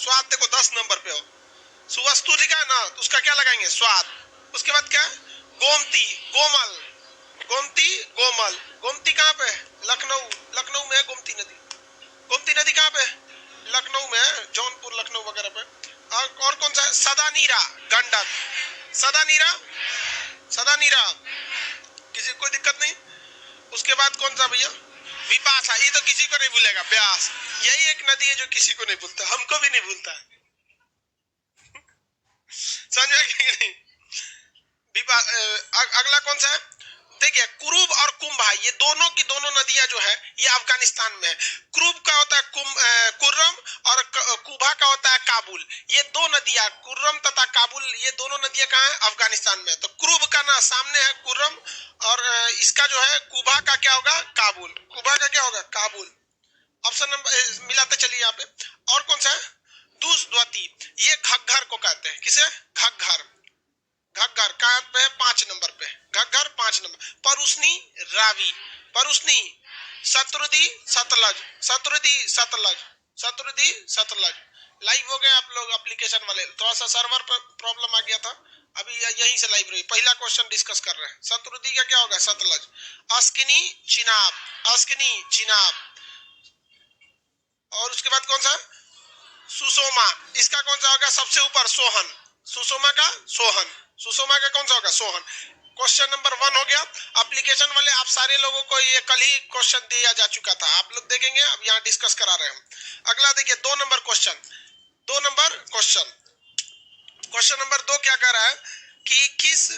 स्वाद देखो 10 नंबर पे हो। सुवस्तु लिखा है ना, तो उसका क्या लगाएंगे? स्वाद। उसके बाद क्या? गोमती, गोमल, गोमती, गोमल। गोमती कहाँ पे? लखनऊ, लखनऊ में है गोमती नदी। गोमती नदी कहाँ पे? लखनऊ में है, जौनपुर लखनऊ वगैरह पे। और कौन सा है? सदानीरा, गंडक, सदानीरा, सदानीरा, किसी कोई दिक्कत नहीं। उसके बाद कौन सा भैया? विपाशा, ये तो किसी को नहीं भूलेगा। ब्यास, यही एक नदी है जो किसी को नहीं भूलता, हमको भी नहीं भूलता है। समझ में कि नहीं? अगला कौन सा है? देखिए, कुरुब और कुंभा, ये दोनों की दोनों नदियां जो है ये अफगानिस्तान में है। कुरुब का होता है कुर्रम, और कुभा का होता है काबुल। ये दो नदियां, कुर्रम तथा काबुल, ये दोनों नदियां कहाँ है? अफगानिस्तान में। तो कुरुब का ना सामने है कुर्रम, और इसका जो है कुभा का क्या होगा? काबुल। कुभा का क्या होगा? काबुल। ऑप्शन नंबर मिलाते चलिए यहाँ पे। और कौन सा है? दूसद्वती, ये घग्घर को कहते हैं। किसे? घग्घर। घग्घर कहाँ पे? 5 नंबर पे, घग्घर 5 नंबर। परुस्नी, रावी, परुस्नी, शत्रुदी, सतलज, शत्रुदी, सतलज, शत्रुदी, सतलज। लाइव हो गए आप लोग एप्लीकेशन वाले? थोड़ा सा सर्वर पर प्रॉब्लम आ गया था, अभी यहीं से लाइव रही। पहला क्वेश्चन डिस्कस कर रहे हैं। शत्रुदी का क्या होगा? सतलज। अस्किनी, चिनाब, अस्किनी, चिनाब। और उसके बाद कौन सा? सुसोमा, इसका कौन सा होगा? सबसे ऊपर सोहन, सुसोमा का सोहन, सुसोमा का कौन सा होगा? सोहन। क्वेश्चन नंबर 1 हो गया। एप्लीकेशन वाले आप सारे लोगों को ये कल ही क्वेश्चन दिया जा चुका था, आप लोग देखेंगे, अब यहाँ डिस्कस करा रहे हैं। अगला देखिए 2 number question, 2 number question. Question number 2 क्या कह रहा है कि किस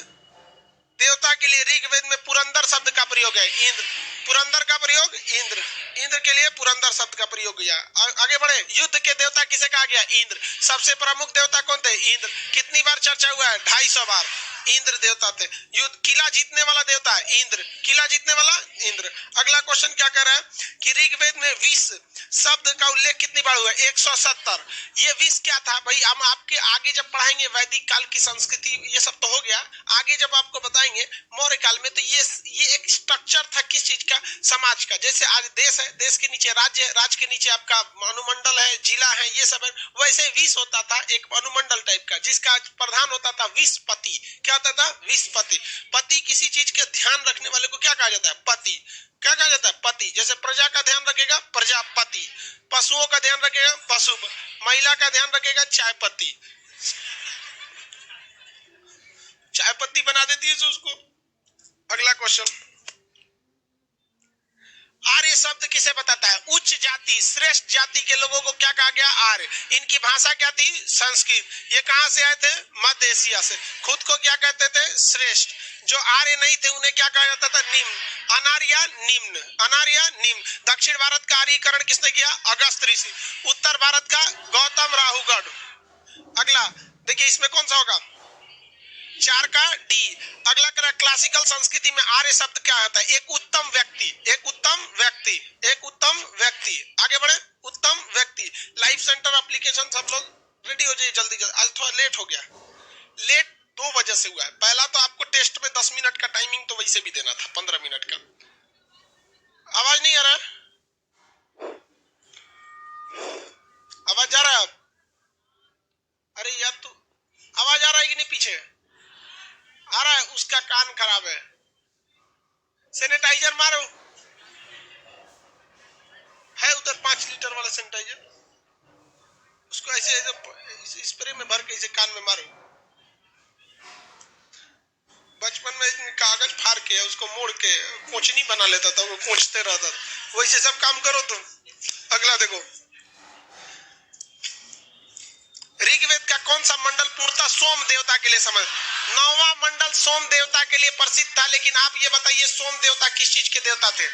देवता के लिए ऋग्वेद में पुरंदर शब्द का प्रयोग है? इंद्र। पुरंदर का प्रयोग इंद्र, इंद्र के लिए पुरंदर शब्द का प्रयोग किया। आगे बढ़े। युद्ध के देवता किसे कहा गया? इंद्र। सबसे प्रमुख देवता कौन थे? इंद्र। कितनी बार चर्चा हुआ है? 250 बार। इंद्र देवता थे। युद्ध, किला जीतने वाला देवता है इंद्र, किला जीतने वाला इंद्र। अगला क्वेश्चन क्या कह रहा है कि ऋग्वेद में विष शब्द का उल्लेख कितनी बार हुआ? 170। ये विष क्या था भाई? हम आपके आगे जब पढ़ाएंगे वैदिक काल की संस्कृति, ये सब तो हो गया, आगे जब आपको बताएंगे मौर्य काल में, तो ये एक स्ट्रक्चर था किस चीज का? समाज का। जैसे आज देश है, देश के नीचे राज्य है, राज्य के नीचे आपका अनुमंडल है, जिला है, ये सब है। वैसे विष होता था एक अनुमंडल टाइप का, जिसका प्रधान होता था विषपति। क्या होता था? विषपति। पति किसी चीज के ध्यान रखने वाले को क्या कहा जाता है? पति। क्या कहा जाता है? पति। जैसे प्रजा का ध्यान रखेगा प्रजापति, पशुओं का ध्यान रखेगा पशु, महिला का ध्यान रखेगा चायपत्ती, चायपत्ती बना देती है उसको। अगला क्वेश्चन, आर्य शब्द किसे बताता है? उच्च जाति, श्रेष्ठ जाति के लोगों को क्या कहा गया? आर्य। इनकी भाषा क्या थी? संस्कृत। ये कहां से आए थे? मध्य एशिया से। खुद को क्या कहते थे? श्रेष्ठ। जो आर्य नहीं थे उन्हें क्या कहा जाता था? निम्न। अनार्य निम्न, अनार्य निम्न। दक्षिण भारत का आर्यीकरण किसने किया? अगस्त ऋषि। उत्तर भारत का गौतम राहुगढ़। अगला देखिए, इसमें कौन सा होगा? 4 का डी। अगला करा, क्लासिकल संस्कृति में आर्य शब्द क्या होता है? एक उत्तम व्यक्ति, एक उत्तम व्यक्ति, एक उत्तम व्यक्ति। आगे बढ़े। उत्तम व्यक्ति। लाइव सेंटर एप्लीकेशन सब लोग रेडी हो जाइए जल्दी जल्दी। आज थोड़ा लेट हो गया, लेट 2 वजह से हुआ है। पहला तो आपको टेस्ट में 10 मिनट का टाइमिंग तो वैसे भी देना था, 15 मिनट का। आवाज नहीं आ रहा है? आवाज जा रहा है? अरे यार, तो आवाज आ रहा है कि नहीं? पीछे आ रहा है? उसका कान खराब है। सैनिटाइजर मारो, है उधर 5 लीटर वाला सैनिटाइजर, उसको ऐसे ऐसे स्प्रे में भर के ऐसे कान में मारो। बचपन में कागज फाड़ के उसको मोड़ के कोचनी बना लेता था, वो कोचते रहता था। वैसे सब काम करो तुम। अगला देखो, ऋग्वेद का कौन सा मंडल पूर्णतः सोम देवता के लिए समझ? 9वां मंडल सोम देवता के लिए प्रसिद्ध था। लेकिन आप ये बताइए, सोम देवता किस चीज के देवता थे?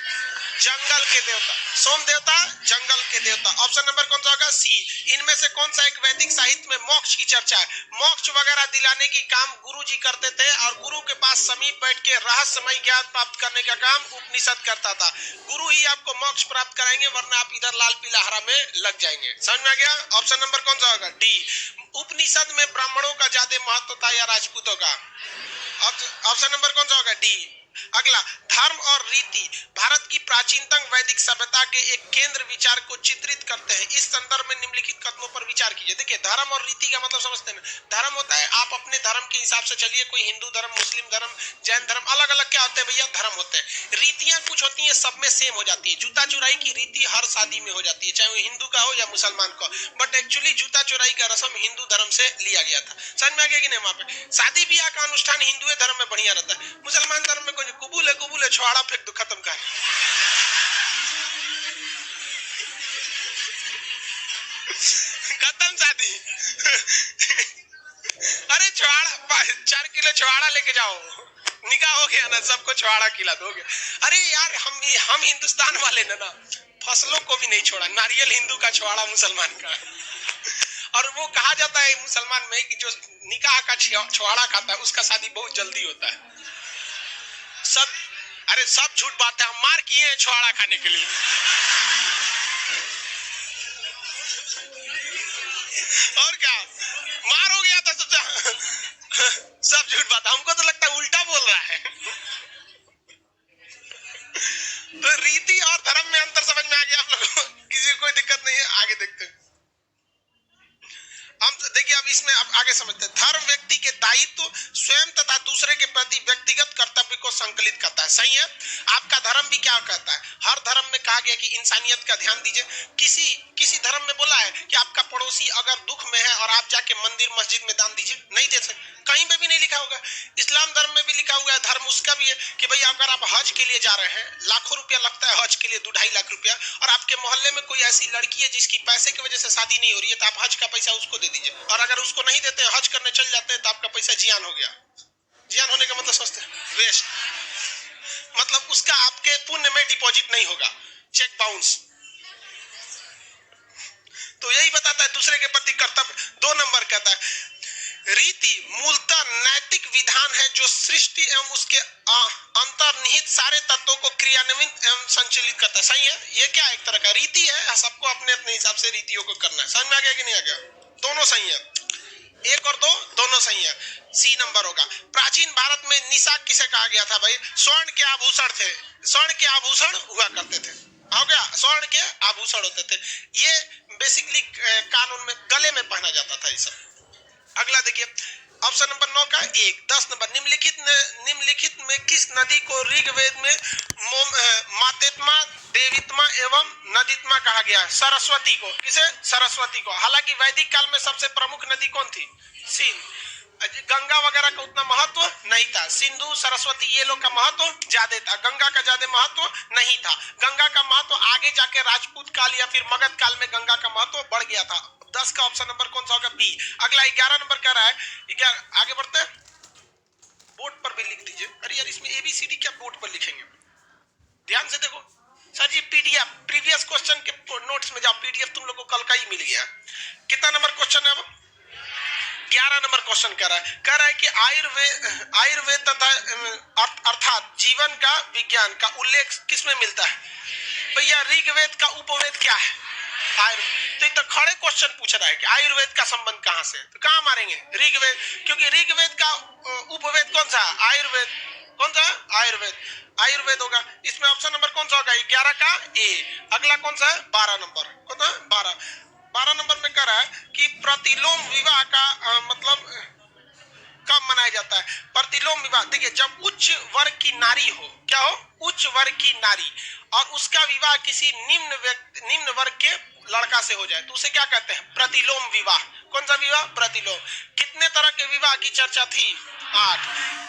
जंगल के देवता। सोम देवता जंगल के देवता। ऑप्शन नंबर कौन सा होगा? सी। इनमें से कौन सा एक वैदिक साहित्य में मोक्ष की चर्चा है? मोक्ष वगैरह दिलाने की काम गुरु जी करते थे, और गुरु के पास समीप बैठ के रहस्यमय ज्ञान प्राप्त करने का काम उपनिषद करता था। गुरु ही आपको मोक्ष प्राप्त कराएंगे, वरना आप इधर लाल पीला हरा में लग जाएंगे। समझ में आ गया? ऑप्शन नंबर कौन सा होगा? डी। उपनिषद में ब्राह्मणों का ज्यादा महत्व था या राजपूतों का? ऑप्शन नंबर कौन सा होगा? डी। अगला, धर्म और रीति भारत की प्राचीनतम वैदिक सभ्यता के एक केंद्र विचार को चित्रित करते हैं। इस संदर्भ में निम्नलिखित कथनों पर विचार कीजिए। देखिए, धर्म और रीति का मतलब समझते हैं। धर्म होता है आप अपने धर्म के हिसाब से चलिए, कोई हिंदू धर्म, मुस्लिम धर्म, जैन धर्म, अलग अलग क्या होते हैं भैया, धर्म होते हैं। रीतियां कुछ होती है, सब में सेम हो जाती है। जूता चुराई की रीति हर शादी में हो जाती है, चाहे वो हिंदू का हो या मुसलमान का, बट एक्चुअली जूता चुराई का रस्म हिंदू धर्म से लिया गया था। समझ में आ गया कि नहीं? वहां पे शादी ब्याह का अनुष्ठान हिंदू धर्म में बढ़िया रहता है, मुसलमान धर्म में कोई कुबूले कुबूले छुआड़ा फेंक दो, खत्म कर। खत्म शादी। अरे छुआड़ा, 4 किलो छुआड़ा लेके जाओ, निकाह हो गया ना, सबको छुआड़ा खिला दोगे। अरे यार, हम हिंदुस्तान वाले ना फसलों को भी नहीं छोड़ा। नारियल हिंदू का, छुआड़ा मुसलमान का। और वो कहा जाता है मुसलमान में कि जो निकाह का छुआड़ा खाता है उसका शादी बहुत जल्दी होता है। सब, अरे सब झूठ बात है, हम मार किए हैं छुआड़ा खाने के लिए। और क्या, मार हो गया था सब झूठ बात। हमको तो लगता है उल्टा बोल रहा है। तो रीति और धर्म में अंतर समझ में आ गया आप लोगों को? किसी को कोई दिक्कत नहीं है? आगे देखते हैं हम। देखिए अब इसमें अब आगे समझते हैं। धर्म व्यक्ति के दायित्व, स्वयं तथा दूसरे के प्रति व्यक्तिगत कर्तव्य को संकलित करता है। सही है? आपका धर्म भी क्या कहता है? हर धर्म में कहा गया कि इंसानियत का ध्यान दीजिए। किसी धर्म में बोला है कि आपका पड़ोसी अगर दुख में है और आप जाके मंदिर मस्जिद में दान दीजिए, नहीं दे सकते, कहीं पे भी नहीं लिखा होगा। इस्लाम धर्म में भी लिखा हुआ है, धर्म उसका भी है कि भाई अगर आप हज के लिए जा रहे हैं, लाखों रुपया लगता है हज के लिए, 2-2.5 लाख रुपया, और आपके मोहल्ले में कोई ऐसी लड़की है जिसकी पैसे की वजह से शादी नहीं हो रही है, तो आप हज का पैसा उसको दे दीजिए। और अगर उसको नहीं देते, हज करने चल जाते हैं, तो आपका पैसा जियान हो गया। जियान होने का मतलब समझते हैं? वेस्ट, मतलब उसका आपके पुण्य में डिपॉजिट नहीं होगा, चेक बाउंस। तो यही बताता है दूसरे के प्रति कर्तव्य। 2 नंबर कहता है, रीति मूलतः नैतिक विधान है जो सृष्टि एवं उसके अंतर्निहित सारे तत्वों को क्रियान्वित एवं संचालित करता है। सही है? ये क्या एक तरह का रीति है, सबको अपने अपने हिसाब से रीतियों को करना है। समझ में आ गया कि नहीं आ गया? दोनों सही है, 1 और 2 दोनों सही है। सी नंबर होगा। प्राचीन भारत में निशाक किसे कहा गया था भाई? स्वर्ण के आभूषण थे, स्वर्ण के आभूषण हुआ करते थे। हो गया, स्वर्ण के आभूषण होते थे। ये बेसिकली कानून में गले में पहना जाता था ये सब। अगला देखिए, ऑप्शन नंबर 9 का 1। 10 नंबर, निम्नलिखित में किस नदी को ऋग्वेद में मातेत्मा, देवित्मा एवं नदीत्मा कहा गया? सरस्वती को। किसे? सरस्वती को। हालांकि वैदिक काल में सबसे प्रमुख नदी कौन थी? सिंध। गंगा वगैरह का उतना महत्व नहीं था। सिंधु, सरस्वती ये लोग का महत्व ज्यादा था, गंगा का ज्यादा महत्व नहीं था। गंगा का महत्व आगे जाके राजपूत काल या फिर मगध काल में गंगा का महत्व बढ़ गया था। 10 का ऑप्शन नंबर कौन सा होगा? बी। अगला 11 नंबर कह रहा है, 11 आगे बढ़ते हैं, बोर्ड पर भी लिख दीजिए। अरे यार, इसमें ABCD क्या बोर्ड पर लिखेंगे? ध्यान से देखो सर जी, PDF प्रीवियस क्वेश्चन के नोट्स में जाओ, PDF तुम लोग को कल का ही मिल गया। कितना नंबर क्वेश्चन है? अब 11 नंबर क्वेश्चन कह रहा है कि आयुर्वेद तथा अर्थात जीवन का विज्ञान का उल्लेख किसमें मिलता है? भैया ऋग्वेद का उपवेद क्या है? आयुर्वेद। तो खड़े क्वेश्चन पूछ रहा है कि आयुर्वेद का संबंध कहां से? तो कहां मारेंगे? ऋग्वेद, क्योंकि ऋग्वेद का उपवेद कौन सा? आयुर्वेद। कौन सा? आयुर्वेद। आयुर्वेद होगा। इसमें ऑप्शन नंबर कौन सा होगा? 11 का ए। अगला कौन सा है? 12 नंबर। कौन सा? 12 नंबर में कह रहा है कि प्रतिलोम विवाह का मतलब कब मनाया जाता है? प्रतिलोम विवाह, देखिए जब उच्च वर्ग की नारी हो, क्या हो? उच्च वर्ग की नारी, और उसका विवाह किसी निम्न वर्ग के लड़का से हो जाए तो उसे क्या कहते हैं? प्रतिलोम विवाह। कौन सा विवाह? प्रतिलोम। कितने तरह के विवाह की चर्चा थी? 8,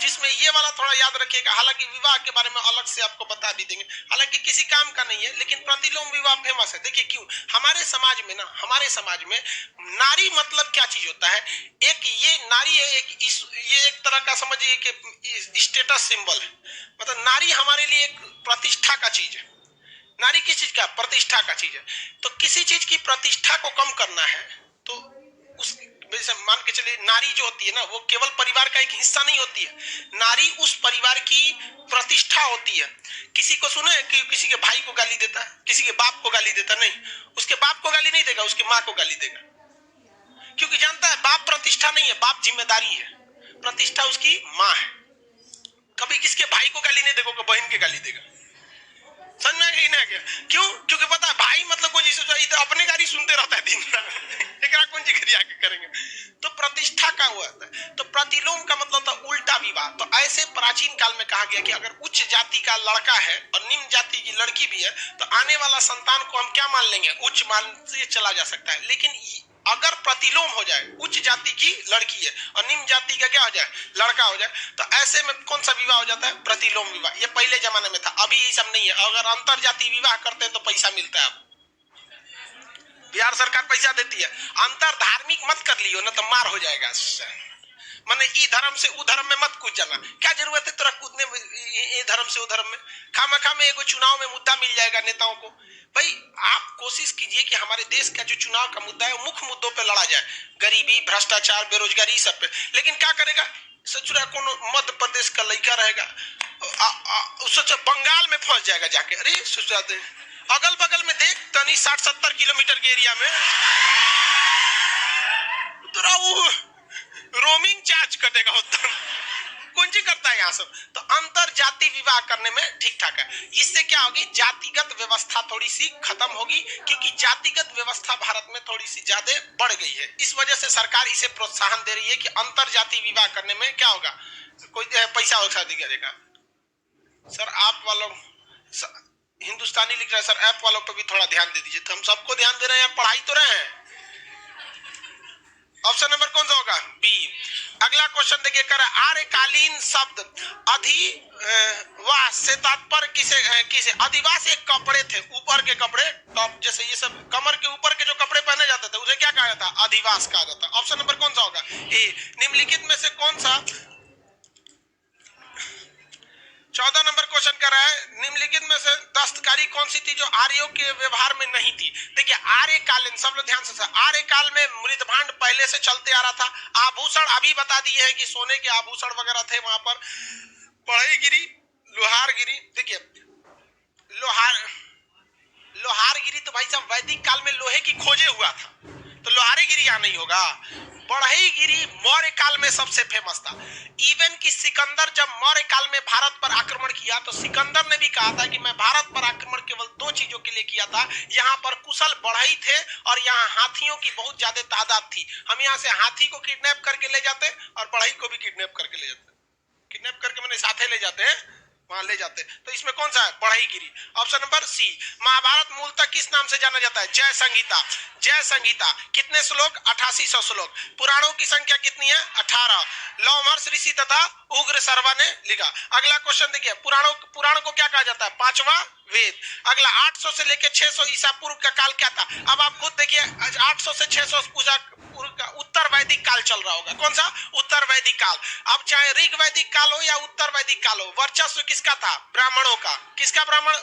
जिसमें ये वाला थोड़ा याद रखिएगा। हालांकि विवाह के बारे में अलग से आपको बता भी देंगे, हालांकि किसी काम का नहीं है, लेकिन प्रतिलोम विवाह फेमस है। देखिए क्यों? हमारे समाज में नारी मतलब क्या चीज होता है? एक ये नारी है, ये एक तरह का समझिए कि स्टेटस सिंबल है। मतलब नारी हमारे लिए एक प्रतिष्ठा का चीज है। नारी किस चीज का? प्रतिष्ठा का चीज है। तो किसी चीज की प्रतिष्ठा को कम करना है तो उस मान के चलिए, नारी जो होती है ना, वो केवल परिवार का एक हिस्सा नहीं होती है, नारी उस परिवार की प्रतिष्ठा होती है। किसी को सुना है कि किसी के भाई को गाली देता है, किसी के बाप को गाली देता? नहीं, उसके बाप को गाली नहीं देगा, उसकी माँ को गाली देगा, क्योंकि जानता है बाप प्रतिष्ठा नहीं है, बाप जिम्मेदारी है, प्रतिष्ठा उसकी माँ है। कभी किसके भाई को गाली नहीं देगा, बहन के गाली देगा। समझ में नहीं ना? क्या क्यों? क्योंकि पता है भाई मतलब कोई जिसे इधर अपने गाली सुनते रहता है दिन रात, एक कौन सी घड़ी आके करेंगे। तो प्रतिष्ठा का हुआ था, तो प्रतिलोम का मतलब था उल्टा विवाह। तो ऐसे प्राचीन काल में कहा गया कि अगर उच्च जाति का लड़का है और निम्न जाति की लड़की भी है तो आने वाला संतान को हम क्या मान लेंगे? उच्च मान से चला जा सकता है। लेकिन अगर प्रतिलोम हो जाए, उच्च जाति की लड़की है और निम्न जाति का क्या हो जाए? लड़का हो जाए, तो ऐसे में कौन सा विवाह हो जाता है? प्रतिलोम विवाह। ये पहले जमाने में था, अभी ये सब नहीं है। अगर अंतर जाति विवाह करते हैं तो पैसा मिलता है। बिहार सरकार पैसा देती है। अंतर धार्मिक मत कर लियो ना तो मार हो जाएगा। माने ई धर्म से उ धर्म में मत कूद जाना। क्या जरूरत है तेरा कूदने में, ये धर्म से उ धर्म में? खामखा में एगो चुनाव में मुद्दा मिल जाएगा नेताओं को। भाई आप कोशिश कीजिए कि हमारे देश का जो चुनाव का मुद्दा है मुख्य मुद्दों पे लड़ा जाए, गरीबी, भ्रष्टाचार, बेरोजगारी, सब पे। लेकिन क्या करेगा? सचुरा कौन मध्य प्रदेश का लड़का रहेगा, सोचा बंगाल में फंस जाएगा जाके। अरे सोचा दे अगल बगल में देख तनी 60-70 किलोमीटर के एरिया में रोमिंग चार्ज कटेगा उधर। कौन सी करता है यहाँ सब? तो अंतर जाति विवाह करने में ठीक ठाक है। इससे क्या होगी? जातिगत व्यवस्था थोड़ी सी खत्म होगी, क्योंकि जातिगत व्यवस्था भारत में थोड़ी सी ज्यादा बढ़ गई है। इस वजह से सरकार इसे प्रोत्साहन दे रही है कि अंतर जाति विवाह करने में क्या होगा? कोई पैसा वैसा दिखेगा। सर आप वालों हिंदुस्तानी लिख रहा है, सर ऐप वालों पर भी थोड़ा ध्यान दे दीजिए। तो हम सबको ध्यान दे रहे हैं, पढ़ाई तो रहे हैं। ऑप्शन नंबर कौन सा होगा? बी। अगला क्वेश्चन देखिए, कर आर्यकालीन शब्द अधिवास से तात्पर्य किसे? अधिवास एक कपड़े थे, ऊपर के कपड़े, टॉप, जैसे ये सब कमर के ऊपर के जो कपड़े पहने जाते थे उसे क्या कहा जाता? अधिवास कहा जाता। ऑप्शन नंबर कौन सा होगा? ए। निम्नलिखित में से कौन सा 14 नंबर क्वेश्चन कर रहा है, निम्नलिखित में से दस्तकारी कौन सी थी जो आर्यों के व्यवहार में नहीं थी? देखिए आर्यकालीन, सब लोग ध्यान से, आर्यकाल में मृदभांड पहले से चलते आ रहा था। आभूषण अभी बता दिए हैं कि सोने के आभूषण वगैरह थे वहां पर। बढ़ईगिरी, लोहारगिरी, देखिए लोहारगिरी तो भाई साहब वैदिक काल में लोहे की खोजे हुआ था, तो लोहारगिरी यहाँ नहीं होगा। बढ़ईगिरी मौर्य काल में सबसे फेमस था। इवन कि सिकंदर जब मौर्य काल में भारत पर आक्रमण किया तो सिकंदर ने भी कहा था कि मैं भारत पर आक्रमण केवल 2 चीजों के लिए किया था, यहाँ पर कुशल बढ़ई थे और यहाँ हाथियों की बहुत ज्यादा तादाद थी। हम यहाँ से हाथी को किडनैप करके ले जाते और बढ़ई को भी किडनैप करके ले जाते। किडनैप करके मैंने साथे ले जाते हैं, वहां ले जाते। तो इसमें कौन सा है? बढ़ईगिरी। Option number C. महाभारत मूलतः किस नाम से जाना जाता है? जय संहिता। जय संहिता कितने श्लोक? 8800 श्लोक। पुराणों की संख्या कितनी है? 18। लौमहर्ष ऋषि तथा उग्र सर्वा ने लिखा। अगला क्वेश्चन देखिए, पुराण को क्या कहा जाता है? 5वां वेद। अगला 800 से लेकर 600 ईसा पूर्व का काल क्या था? अब आप खुद देखिए 800 से 600 पूर्व का उत्तर वैदिक काल चल रहा होगा। कौन सा? उत्तर वैदिक काल। अब चाहे ऋग वैदिक काल हो या उत्तर वैदिक काल हो, वर्चस्व किसका था? ब्राह्मणों का। किसका? ब्राह्मण।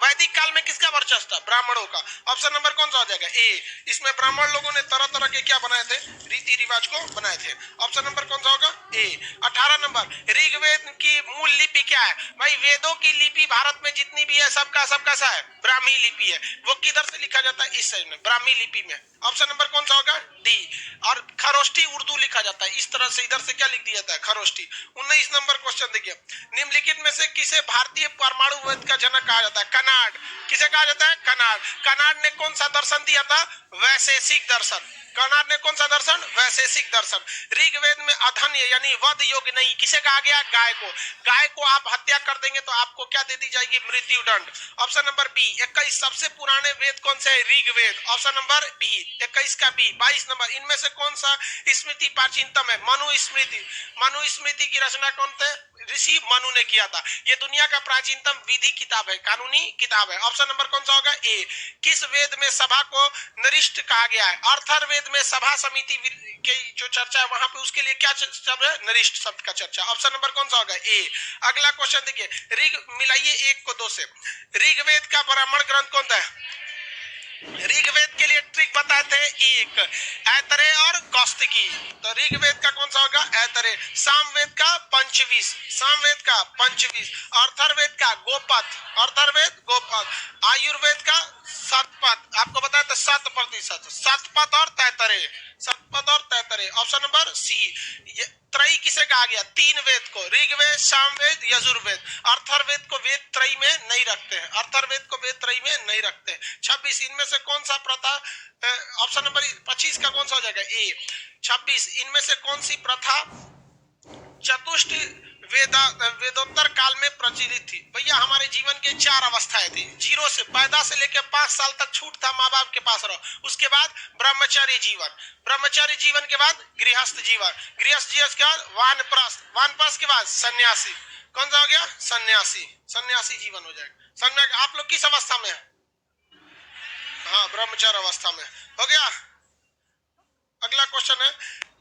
वैदिक काल में किसका वर्चस्व था? ब्राह्मणों का। ऑप्शन नंबर कौन सा हो जाएगा? ए। इसमें ब्राह्मण लोगों ने तरह तरह के क्या बनाए थे? रीति रिवाज को बनाए थे। ऑप्शन नंबर कौन सा होगा? ए। 18 नंबर, ऋग्वेद की मूल लिपि क्या है? भाई वेदों की लिपि भारत में जितनी भी है सबका सा है ब्राह्मी लिपि है। वो किधर से लिखा जाता है? इस साइड में, ब्राह्मी लिपि में। ऑप्शन नंबर कौन सा होगा? डी। और खरोष्टी उर्दू लिखा जाता है। इस तरह से इधर से क्या लिख दिया जाता है? खरोष्टी। 19 नंबर क्वेश्चन देखिए, निम्नलिखित में से किसे भारतीय परमाणु वेद का जनक कहा जाता है? कनाड। किसे कहा जाता है? कनाड। कनाड ने कौन सा दर्शन दिया था? वैशेषिक दर्शन। कनाड ने कौन सा दर्शन? वैशेषिक दर्शन। ऋग्वेद में अधन्य यानी वध योग्य नहीं किसे कहा गया? गाय को। गाय को आप हत्या कर देंगे तो आपको क्या दे दी जाएगी? मृत्यु दंड। Option number B. 21 सबसे पुराने वेद कौन से है? ऋग्वेद। ऑप्शन नंबर बी, 21 का बी। 22 नंबर, इनमें से कौन सा स्मृति प्राचीनतम है? मनुस्मृति। मनुस्मृति की रचना कौन थे? ऋषि मनु ने किया था। ये दुनिया का प्राचीनतम विधि किताब है, कानूनी किताब है। ऑप्शन नंबर कौन सा होगा? ए। किस वेद में सभा को नरिष्ठ कहा गया है? अर्थर में सभा समिति की जो चर्चा है वहां पे उसके लिए क्या शब्द है? नरिष्ठ शब्द का चर्चा। ऑप्शन नंबर कौन सा होगा? ए। अगला क्वेश्चन देखिए, ऋग मिलाइए 1 को 2 से। ऋग्वेद का ब्राह्मण ग्रंथ कौन सा है? ऋग्वेद के लिए ट्रिक बताए थे, 1 ऐतरे और कौस्तिकी। तो ऋग्वेद का कौन सा होगा? ऐतरे। सामवेद का पंचवीस। सामवेद का पंचवीस। अर्थर्वेद का गोपथ। अर्थर्वेद गोपथ। आयुर्वेद का शतपथ, आपको बताया था 7%, शतपथ और तैतरे, शतपथ और तैतरे। ऑप्शन नंबर सी। त्रयी किसे कहा गया? 3 वेद को, ऋग्वेद, सामवेद, यजुर्वेद। अर्थर्वेद को वेद त्रयी में नहीं रखते हैं, अर्थर्वेद को वेद त्रयी में नहीं रखते। 26 इनमें से कौन सा प्रथा, ऑप्शन नंबर 25 का कौन सा हो जाएगा? ए। 26 इनमें से कौन सी प्रथा चतुष्ट वेदोत्तर काल में प्रचलित थी? भैया हमारे जीवन के 4 अवस्थाएं थी। 0 से, पैदा से लेकर 5 साल तक छूट था, माँ बाप के पास रहो। उसके बाद ब्रह्मचर्य जीवन, ब्रह्मचर्य जीवन के बाद गृहस्थ जीवन, गृहस्थ जीवन के बाद वानप्रस्थ, वानप्रस्थ के बाद सन्यासी। कौन सा हो गया? सन्यासी, सन्यासी जीवन हो जाएगा। समझ में? आप लोग किस अवस्था में है? हाँ, ब्रह्मचर्य अवस्था में हो गया। अगला क्वेश्चन है,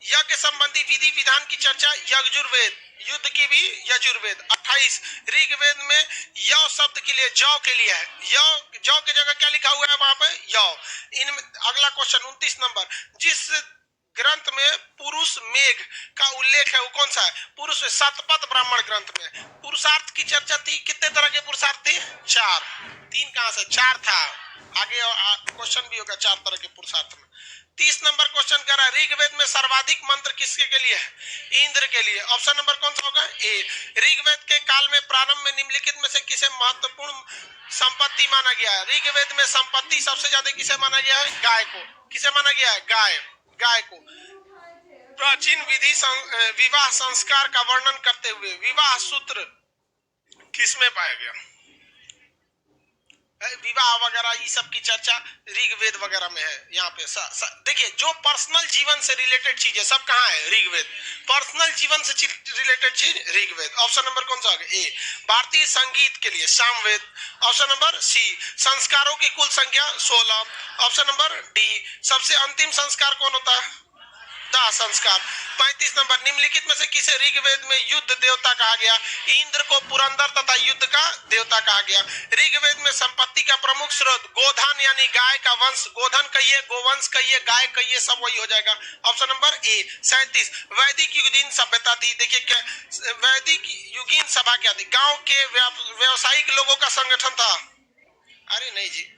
यज्ञ संबंधी विधि विधान की चर्चा यजुर्वेद, युद्ध की भी यजुर्वेद। 28 ऋग्वेद में यौ शब्द के लिए, जौ के लिए है, यौ, जौ की जगह क्या लिखा हुआ है वहां पे? यौ। इन अगला क्वेश्चन 29 नंबर, जिस ग्रंथ में पुरुष मेघ का उल्लेख है वो कौन सा है? पुरुष में शतपथ ब्राह्मण ग्रंथ में पुरुषार्थ की चर्चा थी। कितने तरह के पुरुषार्थ थे? 4। 3 कहां से? 4 था। आगे क्वेश्चन भी होगा 4 तरह के पुरुषार्थ में। 30 नंबर क्वेश्चन कर रहा है, ऋग्वेद में सर्वाधिक मंत्र किसके के लिए है? इंद्र के लिए। ऑप्शन नंबर कौन सा होगा? ए। ऋग्वेद के काल में प्रारंभ में निम्नलिखित में से किसे महत्वपूर्ण संपत्ति माना गया है? ऋग्वेद में संपत्ति सबसे ज्यादा किसे माना गया है? गाय को। किसे माना गया है? गाय, गाय को। प्राचीन विधि विवाह संस्कार का वर्णन करते हुए विवाह सूत्र किसमें पाया गया? विवाह वगैरह ये सब की चर्चा ऋग्वेद वगैरह में है। यहाँ पे देखिए, जो पर्सनल जीवन से रिलेटेड चीज है सब कहाँ है? ऋग्वेद। पर्सनल जीवन से रिलेटेड चीज ऋग्वेद। ऑप्शन नंबर कौन सा होगा? ए। भारतीय संगीत के लिए सामवेद। ऑप्शन नंबर सी। संस्कारों की कुल संख्या 16। Option number D. सबसे अंतिम संस्कार कौन होता है? दाह संस्कार। 35 नंबर, निम्नलिखित में से किसे ऋग्वेद में युद्ध देवता कहा गया? इंद्र को पुरंदर तथा युद्ध का देवता कहा गया। ऋग्वेद में संपत्ति का प्रमुख स्रोत गोधन यानी गाय का वंश, गोधन कहिए, गोवंश कहिए, गाय कहिए, सब वही हो जाएगा। Option number A. 37 वैदिक युगीन सभ्यता थी। देखिए, वैदिक युगीन सभा क्या थी? गांव के व्यवसायिक लोगों का संगठन था। अरे नहीं जी,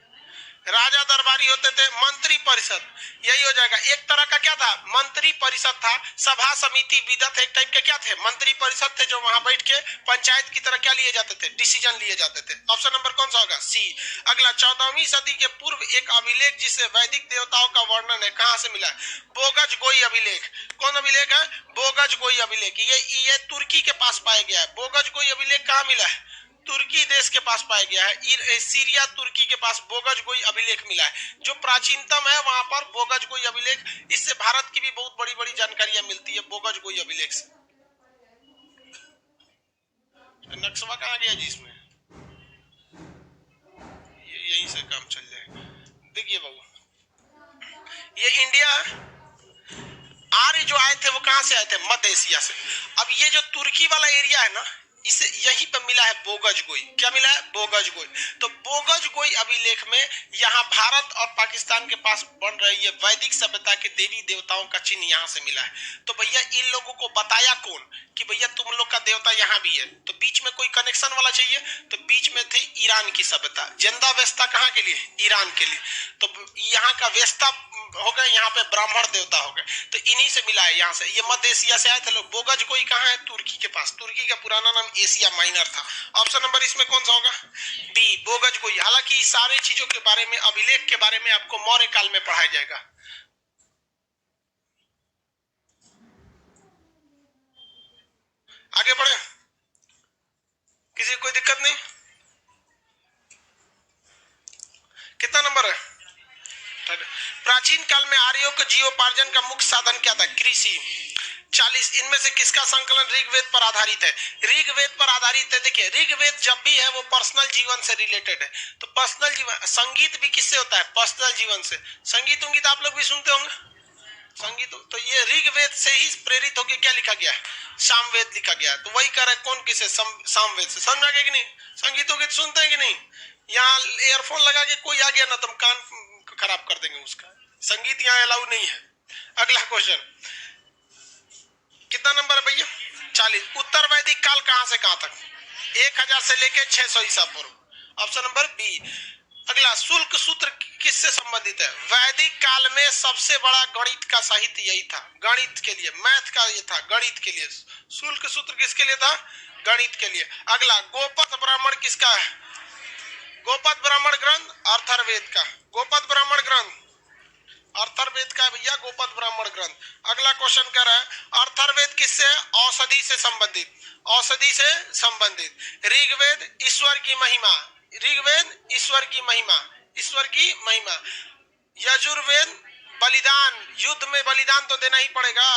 राजा दरबारी होते थे। मंत्री परिषद, यही हो जाएगा। एक तरह का क्या था? मंत्री परिषद था। सभा समिति विदत एक टाइप के क्या थे? मंत्री परिषद थे, जो वहां बैठ के पंचायत की तरह क्या लिए जाते थे? डिसीजन लिए जाते थे। ऑप्शन नंबर कौन सा होगा? सी। अगला 14वीं सदी के पूर्व एक अभिलेख जिससे वैदिक देवताओं का वर्णन है, कहां से मिला है? बोगज गोई अभिलेख। कौन अभिलेख है? बोगज गोई अभिलेख। ये तुर्की के पास पाया गया है। बोगज गोई अभिलेख कहाँ मिला है? तुर्की देश के पास पाया गया है। सीरिया तुर्की के पास बोगज गोई अभिलेख मिला है, जो प्राचीनतम है वहां पर बोगज गोई अभिलेख। इससे भारत की भी बहुत बड़ी बड़ी जानकारियां मिलती है बोगज गोई अभिलेख से। नक्शा कहाँ गया जी इसमें? यहीं से काम चल जाएगा। देखिए बाबू, ये इंडिया, आर्य जो आए थे वो कहां से आए थे? मध्य एशिया से। अब ये जो तुर्की वाला एरिया है ना, इसे यहीं पर मिला है बोगज गोई। क्या मिला है? बोगज गोई। तो बोगज गोई अभिलेख में यहाँ भारत और पाकिस्तान के पास बन रही है वैदिक सभ्यता के देवी देवताओं का चिन्ह यहाँ से मिला है। तो भैया इन लोगों को बताया कौन कि भैया तुम लोग का देवता यहाँ भी है? तो बीच में कोई कनेक्शन वाला चाहिए, तो बीच में थी ईरान की सभ्यता। जंदा वेस्ता कहाँ के लिए? ईरान के लिए। तो यहाँ का वेस्ता हो गए, यहाँ पे ब्राह्मण देवता हो गए, तो इन्हीं से मिला है। यहाँ से ये मध्य एशिया से आए थे लोग। बोगज गोई कहाँ है? तुर्की के पास। तुर्की का पुराना नाम एशिया माइनर था। ऑप्शन नंबर इसमें कौन सा होगा? बी, बोगज गोई। हालांकि सारे चीजों के बारे में, अभिलेख के बारे में आपको मौर्य काल में पढ़ाया जाएगा। आगे बढ़े, किसी को कोई दिक्कत नहीं? कितना नंबर है? प्राचीन काल में आर्यों के जीवोपार्जन का मुख्य साधन क्या था? कृषि। 40 इनमें से किसका संकलन ऋग्वेद पर आधारित है? ऋग्वेद पर आधारित है। देखिए, ऋग्वेद जब भी है वो पर्सनल जीवन से रिलेटेड है। तो पर्सनल जीवन, संगीत भी किससे होता है? पर्सनल जीवन से। संगीत उंगीत आप लोग भी सुनते होंगे, संगीत। तो ये ऋग्वेद से ही प्रेरित होकर क्या लिखा गया है? सामवेद लिखा गया है। तो वही कह रहे कौन किसे? सामवेद से। समझ आ गया कि नहीं? संगीत उंगीत सुनते हैं कि नहीं? यहाँ एयरफोन लगा के कोई आ गया ना, तुम कान खराब कर देंगे उसका। संगीत यहाँ अलाउ नहीं है। अगला क्वेश्चन, कितना नंबर है भैया? 40। उत्तर वैदिक काल कहां से कहां तक? 1000 से लेके 600 ईसा पूर्व। Option number B. अगला, शुल्क सूत्र किससे संबंधित है? वैदिक काल में सबसे बड़ा गणित का साहित्य यही था, गणित के लिए, मैथ का ये था, गणित के लिए। शुल्क सूत्र किसके लिए था? गणित के लिए। अगला, गोपथ ब्राह्मण किसका है? गोपथ ब्राह्मण ग्रंथ अथर्ववेद का। गोपथ ब्राह्मण ग्रंथ अथर्ववेद का भैया, गोपथ ब्राह्मण ग्रंथ। अगला क्वेश्चन कह रहा है अथर्ववेद किससे? औषधि से संबंधित, औषधि से संबंधित। ऋग्वेद ईश्वर की महिमा, ऋग्वेद ईश्वर की महिमा, ईश्वर की महिमा। यजुर्वेद बलिदान, युद्ध में बलिदान तो देना ही पड़ेगा।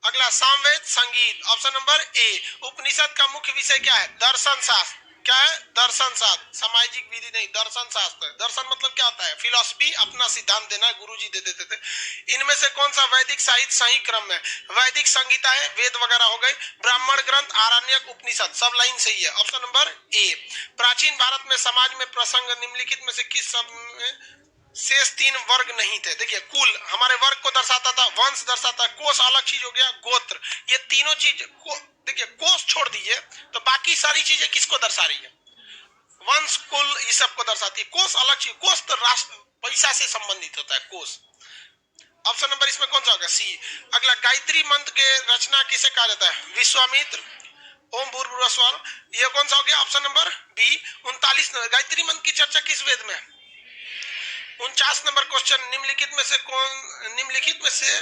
अगला, सामवेद संगीत, ऑप्शन नंबर ए। उपनिषद का मुख्य विषय क्या है? दर्शन शास्त्र। क्या है? दर्शन शास्त्र, सामाजिक विधि नहीं, दर्शन शास्त्र। दर्शन मतलब क्या होता है? फिलॉसफी, अपना सिद्धांत देना, गुरुजी दे देते थे। इनमें से कौन सा वैदिक साहित्य सही क्रम में? वैदिक संगीता है, वेद वगैरह हो गए। ब्राह्मण ग्रंथ, आरण्यक, उपनिषद, सब लाइन सही है, ऑप्शन नंबर ए। प्राचीन भारत में समाज में प्रसंग निम्नलिखित में से किस सब में शेष तीन वर्ग नहीं थे? देखिए, कुल हमारे वर्ग को दर्शाता था, वंश दर्शाता, कोष अलग चीज हो गया, गोत्र, ये तीनों चीज को देखिए, कोष छोड़ दीजिए तो बाकी सारी चीजें किसको दर्शा रही है? वंश, कुल, ये सब को दर्शाती है। कोष अलग चीज, कोष तो राष्ट्र पैसा से संबंधित होता है, कोष। ऑप्शन नंबर इसमें कौन सा होगा? सी। अगला, गायत्री मंत्र के रचना किसे कहा जाता है? विश्वामित्र, ओम भूर्भुवः स्वः, ये कौन सा हो गया? Option number B. 39 number, Gayatri Mantra की चर्चा किस वेद में? 49 नंबर क्वेश्चन, निम्नलिखित में से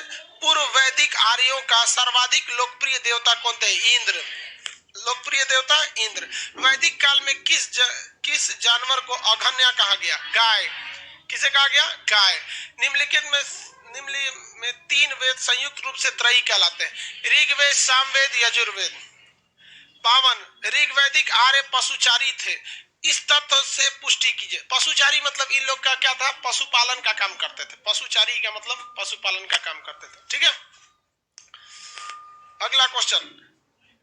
पूर्व वैदिक आर्यों का सर्वाधिक लोकप्रिय देवता कौन थे? इंद्र, लोकप्रिय देवता इंद्र। वैदिक काल में किस जानवर को अघन्या कहा गया? गाय। किसे कहा गया? गाय। निम्नलिखित में तीन वेद संयुक्त रूप से त्रयी कहलाते हैं? ऋग्वेद, सामवेद, यजुर्वेद। 52, ऋग्वैदिक आर्य पशुचारी थे, इस तथ्य से पुष्टि कीजिए। पशुचारी मतलब इन लोग का क्या था? पशुपालन का काम करते थे। पशुचारी का मतलब पशुपालन का काम करते थे, ठीक है। अगला क्वेश्चन,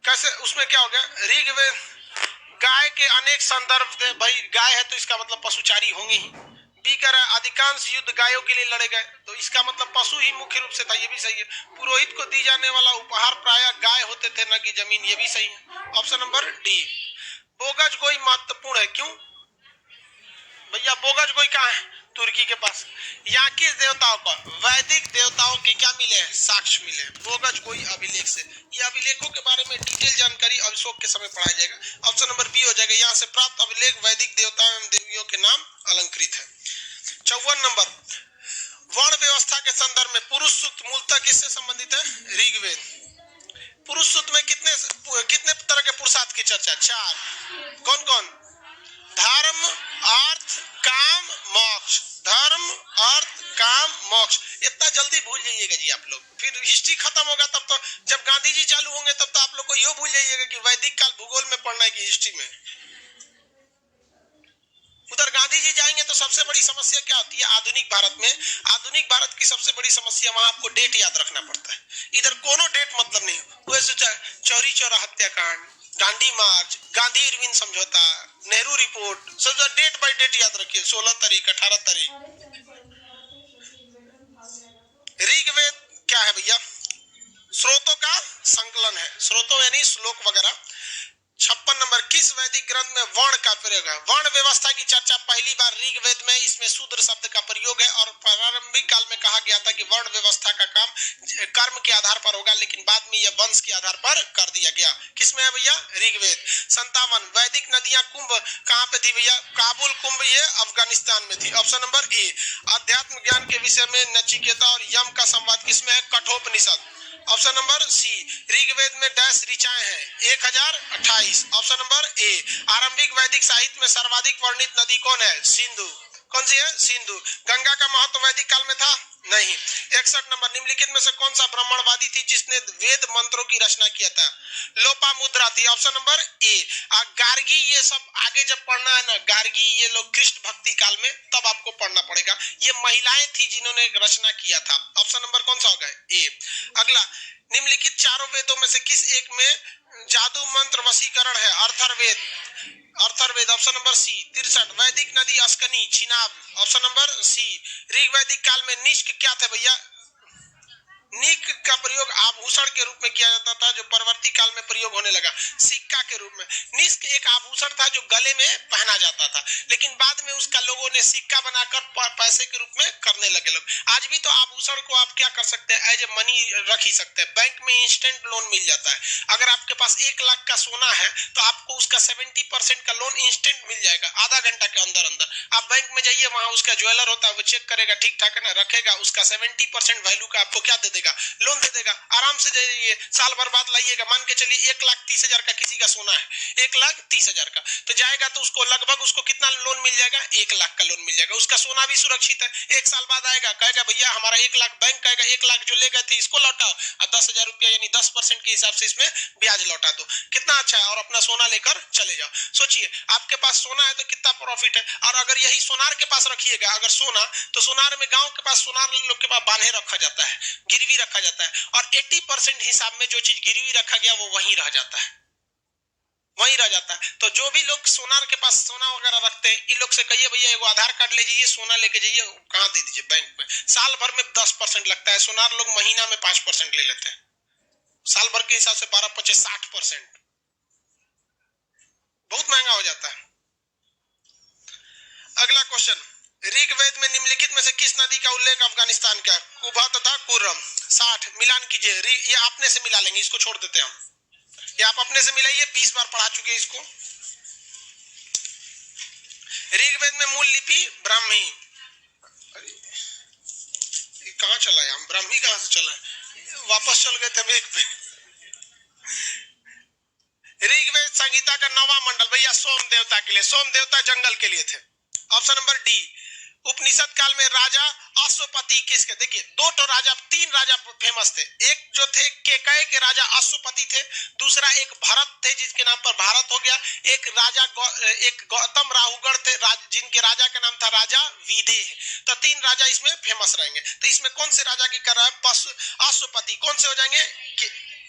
कैसे, उसमें क्या हो गया? ऋग्वेद, गाय के अनेक संदर्भ थे, भाई गाय है तो इसका मतलब पशुचारी होंगे ही। बी कह रहा है अधिकांश युद्ध गायों के लिए लड़े गए, तो इसका मतलब पशु ही मुख्य रूप से था, ये भी सही है। पुरोहित को दी जाने वाला उपहार प्रायः गाय होते थे, न कि जमीन, ये भी सही है, ऑप्शन नंबर डी। बोगज गोई महत्वपूर्ण है, क्यों भैया? बोगज गोई कहाँ है? तुर्की के पास। यहाँ किस देवताओं का? वैदिक देवताओं के क्या मिले हैं? साक्ष्य मिले हैं बोगज गोई अभिलेख से। ये अभिलेखों के बारे में डिटेल जानकारी अभिषेक के समय पढ़ाया जाएगा, ऑप्शन नंबर बी हो जाएगा। यहाँ से प्राप्त अभिलेख वैदिक देवताओं एवं देवियों के नाम अलंकृत है। 54 नंबर, वर्ण व्यवस्था के संदर्भ में पुरुष सूक्त मूलतः किससे संबंधित है? ऋग्वेद। पुरुष सूक्त में कितने तरह के पुरुषार्थ की चर्चा? 4। कौन कौन? धर्म, अर्थ, काम, मोक्ष। धर्म, अर्थ, काम, मोक्ष। इतना जल्दी भूल जाइएगा जी आप लोग, फिर हिस्ट्री खत्म होगा तब तो, जब गांधी जी चालू होंगे तब तो आप लोग को ये भूल जाइएगा कि वैदिक काल भूगोल में पढ़ना है कि हिस्ट्री में। उधर गांधी जी जाएंगे तो सबसे बड़ी समस्या क्या होती है आधुनिक भारत में? आधुनिक भारत की सबसे बड़ी समस्या, वहां आपको डेट याद रखना पड़ता है। इधर कोनो डेट मतलब नहीं। वैसे चौरी चौरा हत्याकांड, दांडी मार्च, गांधी इरविन समझौता, नेहरू रिपोर्ट, सब डेट बाय डेट याद रखिए। 16 तारीख, 18 तारीख। ऋग्वेद क्या है भैया? स्रोतों का संकलन है, स्रोतों यानी श्लोक वगैरह। 56 नंबर, किस वैदिक ग्रंथ में वर्ण का प्रयोग है? वर्ण व्यवस्था की चर्चा पहली बार ऋग्वेद में, इसमें शूद्र शब्द का प्रयोग है, और प्रारंभिक काल में कहा गया था कि वर्ण व्यवस्था का काम कर्म के आधार पर होगा, लेकिन बाद में यह वंश के आधार पर कर दिया गया। किसमें है भैया? ऋग्वेद। 57, वैदिक नदियां कुंभ कहाँ पे थी भैया? काबुल कुंभ ये अफगानिस्तान में थी, ऑप्शन नंबर ए। अध्यात्म ज्ञान के विषय में नचिकेता और यम का संवाद किसमें है? Kathopanishad, option number C. Rigveda में डैश ऋचाएं हैं? 1028, ऑप्शन नंबर ए। आरंभिक वैदिक साहित्य में सर्वाधिक वर्णित नदी कौन है? सिंधु। कौन सी है? सिंधु। गंगा का महत्व वैदिक काल में था? नहीं। 61 नंबर, निम्नलिखित में से कौन सा ब्राह्मणवादी थी जिसने वेद मंत्रों की रचना किया था? लोपामुद्रा थी, ऑप्शन नंबर ए। गार्गी, ये सब आगे जब पढ़ना है ना, गार्गी ये लोग कृष्ण भक्ति काल में, तब आपको पढ़ना पड़ेगा। ये महिलाएं थी जिन्होंने रचना किया था, ऑप्शन नंबर कौन सा होगा? ए। अगला, निम्नलिखित चारों वेदों में से किस एक में जादू मंत्र वशीकरण है? Atharvaveda, Atharvaveda, option number C. 63, वैदिक नदी Askini, Chenab, option number C. ऋग्वैदिक काल में निष्क क्या थे भैया? निक का प्रयोग आभूषण के रूप में किया जाता था, जो परवर्ती काल में प्रयोग होने लगा। सिक्का सिक्का के रूप में। निष्क एक आभूषण था जो गले में पहना जाता था, लेकिन बाद में उसका लोगों ने सिक्का बनाकर पैसे के रूप में करने लगे लोग। आज भी तो आभूषण को आप क्या कर सकते हैं, एज ए मनी रख ही सकते हैं। बैंक में इंस्टेंट लोन मिल जाता है। अगर आपके पास 1 लाख का सोना है तो आपको उसका 70% का लोन इंस्टेंट मिल जाएगा, आधा घंटा के अंदर अंदर। आप बैंक में जाइए, वहां उसका ज्वेलर होता है, वो चेक करेगा ठीक ठाक है ना, रखेगा, उसका 70% वैल्यू का आपको क्या दे देगा, लोन दे देगा। आराम से जाइए, साल भर बाद लाइएगा। मान के चलिए 1,30,000 का किसी का सोना है, 1,30,000 का, तो जाएगा तो उसको लगभग उसको कितना लोन मिल जाएगा, 1 लाख का लोन मिल जाएगा। उसका सोना भी सुरक्षित है। 1 साल बाद आएगा, कहेगा भैया हमारा 1 लाख, बैंक कहेगा 1 लाख जो ले गए थे इसको लौटाओ, और 10,000 रुपया यानी 10% के हिसाब से इसमें ब्याज लौटा दो। कितना अच्छा है, और अपना सोना लेकर चले जाओ। सोचिए आपके पास सोना है तो कितना प्रॉफिट है। और अगर यही सोनार के पास रखिएगा, अगर सोना, तो सोनार में गांव के पास सोनार लोग के पास बांधे रखा जाता है, गिरवी रखा जाता है, और 80% हिसाब में जो चीज गिरवी रखा गया वो वहीं रह जाता है, वहीं रह जाता है। तो जो भी लोग सोनार के पास सोना वगैरह रखते हैं, इन लोग से कहिए भैया एगो आधार कार्ड ले जाइए, सोना लेके जाइए, कहाँ दे दीजिए बैंक में। साल भर में 10% लगता है, सोनार लोग महीना में 5% ले लेते हैं। साल भर के हिसाब से 12-25 60%, बहुत महंगा हो जाता है। अगला क्वेश्चन, ऋग्वेद में निम्नलिखित में से किस नदी का उल्लेख अफगानिस्तान का, कुबा तथा कुर्रम। 60 मिलान कीजिए, ये आपने से मिला लेंगे, इसको छोड़ देते हैं हम, ये आप अपने से मिलाइए, 20 बार पढ़ा चुके इसको। ऋग्वेद में मूल लिपि ब्राह्मी, कहाँ चला है, हम ब्राह्मी कहाँ से चला है, वापस चल गए थे मेघ पे। ऋग्वेद संहिता का 9वां मंडल भैया सोम देवता के लिए, सोम देवता जंगल के लिए थे। Option number D. उपनिषद काल में राजा अश्वपति किसके, देखिए 3 राजा फेमस थे। एक जो थे केकय के राजा अश्वपति थे, दूसरा एक भरत थे जिसके नाम पर भारत हो गया, एक राजा एक गौतम राहुगढ़ थे जिनके राजा का नाम था राजा विदेह। तो 3 राजा इसमें फेमस रहेंगे। तो इसमें कौन से राजा की कर रहा है, अश्वपति, कौन से हो जाएंगे,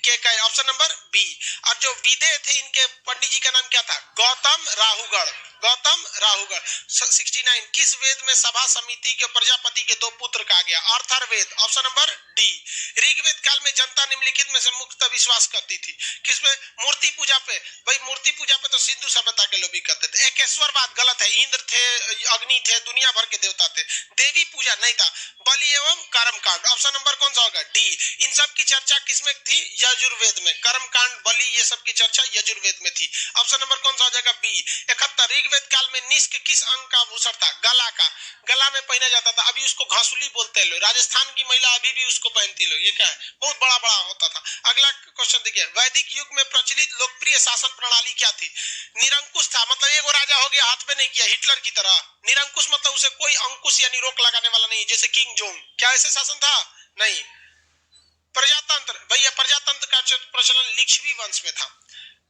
केकय, ऑप्शन नंबर बी। और जो विदेह थे इनके पंडित जी का नाम क्या था, गौतम राहुगढ़, गौतम राहुगढ़। 69 किस वेद में सभा समिति के प्रजापति के 2 पुत्र कहा गया, अर्थर्वेद, ऑप्शन नंबर डी। ऋग्वेद काल में जनता निम्नलिखित में से मुक्त विश्वास करती थी, किसमें, मूर्ति पूजा पे। भाई मूर्ति पूजा पे तो सिंधु सभ्यता के लोग भी करते थे। एकेश्वरवाद गलत है, इंद्र थे, अग्नि थे, दुनिया भर के देवता थे। देवी पूजा नहीं था। बलि एवं कर्मकांड, ऑप्शन नंबर कौन सा होगा, डी। इन सब की चर्चा किसमें थी, यजुर्वेद में। कर्मकांड, बलि, ये सब की चर्चा यजुर्वेद में थी। ऑप्शन नंबर कौन सा हो जाएगा, बी। 71 ऋग्वेद काल में निष्क किस अंग का आभूषण था, गला का, गला में पहना जाता था। अभी उसको घासुली बोलते हैं लोग, राजस्थान की महिला अभी भी उसको पहनती लोग, ये क्या है, बहुत बड़ा बड़ा होता था। अगला क्वेश्चन देखिए, वैदिक युग में प्रचलित लोकप्रिय शासन प्रणाली क्या थी, निरंकुश था, मतलब एगो राजा हो गया, हाथ में नहीं किया, हिटलर की तरह। निरंकुश मतलब उसे कोई अंकुश यानी रोक लगाने वाला नहीं, जैसे किंग जोंग, क्या ऐसे शासन था, नहीं। प्रजातंत्र, भैया प्रजातंत्र का प्रचलन लिच्छवी वंश में था,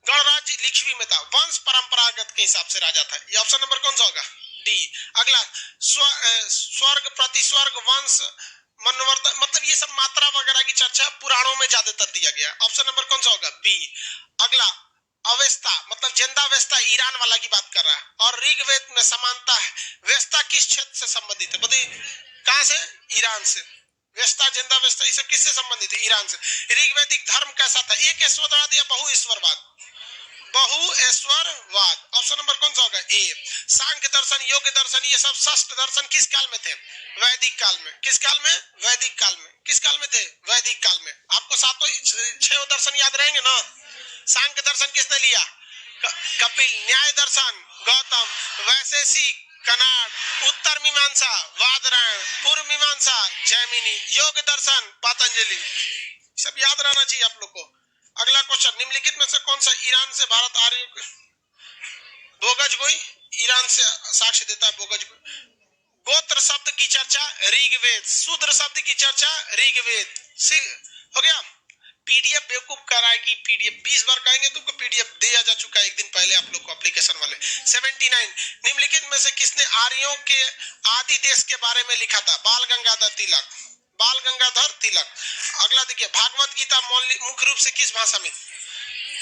गणराज्य लिच्छवी में था, वंश परंपरागत के हिसाब से राजा था। ये ऑप्शन नंबर कौन सा होगा, डी। अगला स्वर्ग प्रतिस्वर्ग वंश मनवर्तन, मतलब ये सब मात्रा वगैरह की चर्चा पुराणों में ज्यादातर दिया गया। ऑप्शन नंबर कौन सा होगा, बी। अगला अवेस्ता, मतलब जेंदा वेस्ता, ईरान वाला की बात कर रहा है। और ऋग्वेद में समानता है, वेस्ता किस क्षेत्र से संबंधित है, बताइए, कहां से, ईरान से। वेस्ता, जेंदा वेस्ता, ये सब किससे संबंधित है, ईरान से। ऋग्वैदिक धर्म कैसा था, एक ईश्वरवाद या बहुईश्वरवाद, बहुईश्वरवाद। ऑप्शन नंबर कौन सा होगा, ए। सांख्य दर्शन, योग दर्शन, ये सब षष्ठ दर्शन किस काल में थे, वैदिक काल में। किस काल में, वैदिक काल में। किस काल में थे, वैदिक काल में। आपको 6 दर्शन याद रहेंगे ना। सांख्य दर्शन किसने लिया, कपिल। न्याय दर्शन गौतम, वैशेषिक कनाड, उत्तर मीमांसा वादरायण, पूर्व मीमांसा जैमिनी, योग दर्शन पतंजलि। सब याद रहना चाहिए आप लोग को। अगला क्वेश्चन, निम्नलिखित में से कौन सा ईरान से भारत आर्य, बोगज गोई ईरान से साक्ष्य देता है, बोगज गोई। गोत्र शब्द की चर्चा ऋग्वेद, शूद्र शब्द की चर्चा ऋग्वेद। हो गया। पीडीएफ बेवकूफ कर रहा है कि पीडीएफ 20 बार कहेंगे तुमको पीडीएफ दिया जा चुका है एक दिन पहले आप लोग को एप्लीकेशन वाले। 79 निम्नलिखित में से किसने आर्यों के आदि देश के बारे में लिखा था, बाल गंगाधर तिलक, बाल गंगाधर तिलक। अगला देखिए, भागवत गीता मुख्य रूप से किस भाषा में,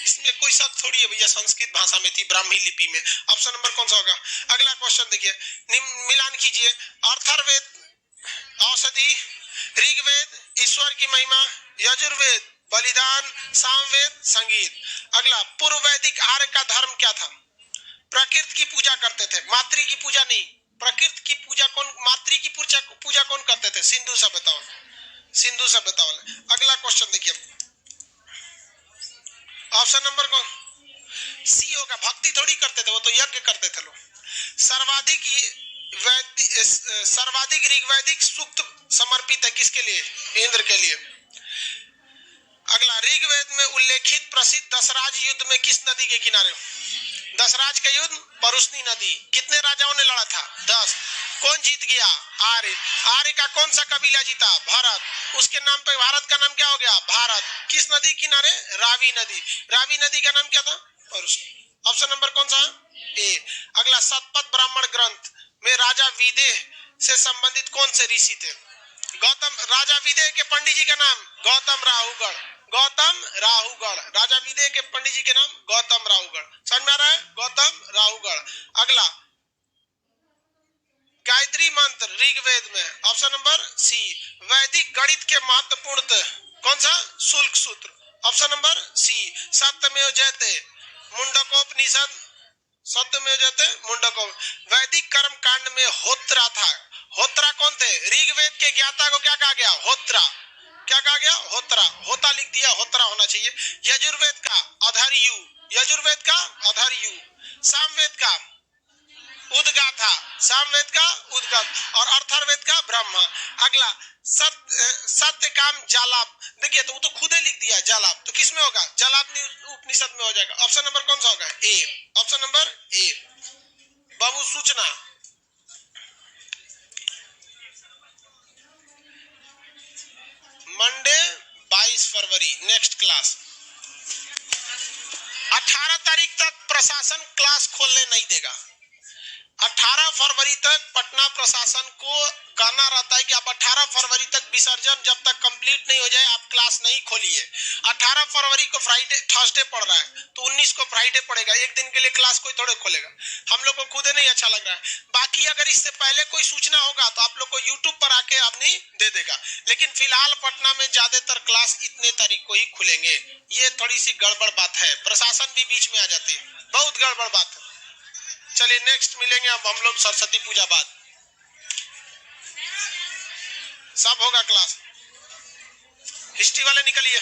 इसमें कोई शक थोड़ी है भैया, संस्कृत भाषा में थी, ब्राह्मी लिपि में। ऑप्शन नंबर कौन सा होगा। अगला क्वेश्चन देखिए, मिलान कीजिए, अर्थर्वेद औषधि, ऋग्वेद ईश्वर की महिमा, यजुर्वेद बलिदान, सामवेद संगीत। अगला, पूर्व वैदिक आर्य का धर्म क्या था? प्रकृति की पूजा करते थे, मातृ की पूजा नहीं। प्रकृति की पूजा कौन, मातृ की पूजा कौन करते थे? सिंधु सभ्यता वाले, सिंधु सभ्यता वाले। अगला क्वेश्चन देखिए, ऑप्शन नंबर कौन सी होगा? भक्ति थोड़ी करते थे, वो तो यज्ञ करते थे लोग। सर्वाधिक ऋग्वैदिक सूक्त समर्पित है किसके लिए? इंद्र के लिए। अगला, ऋग्वेद में उल्लेखित प्रसिद्ध दशराज युद्ध में किस नदी के किनारे? दशराज का युद्ध परुष्णी नदी। कितने राजाओं ने लड़ा था? 10। कौन जीत गया? आर्य। आर्य का कौन सा कबीला जीता? भारत। उसके नाम पे भारत का नाम क्या हो गया? भारत। किस नदी किनारे? रावी नदी। रावी नदी का नाम क्या था? परुष्णी। ऑप्शन नंबर कौन सा? ए। अगला, शतपथ ब्राह्मण ग्रंथ में राजा विदेह से संबंधित कौन से ऋषि थे? गौतम। राजा विदेह के पंडित जी का नाम? गौतम राहुगढ़। गौतम राहुगढ़। राजा विदेह के पंडित जी के नाम? गौतम राहुगढ़। समझ में आ रहा है? गौतम राहुगढ़। अगला, गायत्री मंत्र ऋग्वेद में, ऑप्शन नंबर सी। वैदिक गणित के महत्वपूर्ण कौन सा? शुल्क सूत्र। Option number C. सत्यमेव जयते मुंडकोपनिषद, सत्यमेव जयते मुंडकोप। वैदिक कर्म कांड में होत्रा था। होत्रा कौन थे? ऋग्वेद के ज्ञाता को क्या कहा गया? होत्रा। क्या कहा गया? होत्रा। होता लिख दिया, होत्रा होना चाहिए। यजुर्वेद का अधर्यु, यजुर्वेद का अधर्यु। सामवेद का उद्गाथा, सामवेद का उद्गात, और अर्थर्वेद का ब्रह्मा। अगला, सत्य काम जालाप। देखिए, तो वो तो खुद ही लिख दिया जालाप, तो किस में होगा? जालाप उपनिषद में हो जाएगा। ऑप्शन नंबर कौन सा होगा? ए। Option number A. बाबू सूचना, मंडे 22 फरवरी नेक्स्ट क्लास। 18 तारीख तक प्रशासन क्लास खोलने नहीं देगा। 18 फरवरी तक पटना प्रशासन को कहना रहता है कि आप 18 फरवरी तक विसर्जन जब तक कंप्लीट नहीं हो जाए आप क्लास नहीं खोलिए। 18 फरवरी को फ्राइडे, थर्सडे पड़ रहा है, तो 19 को फ्राइडे पड़ेगा। एक दिन के लिए क्लास कोई थोड़े खोलेगा। हम लोग को खुद नहीं अच्छा लग रहा है। बाकी अगर इससे पहले कोई सूचना होगा तो आप लोग को यूट्यूब पर आके अपनी दे देगा, लेकिन फिलहाल पटना में ज्यादातर क्लास इतने तारीख को ही खुलेंगे। ये थोड़ी सी गड़बड़ बात है, प्रशासन भी बीच में आ जाती है, बहुत गड़बड़ बात है। चलिए नेक्स्ट मिलेंगे अब हम लोग सरस्वती पूजा बाद, सब होगा क्लास। हिस्ट्री वाले निकलिए।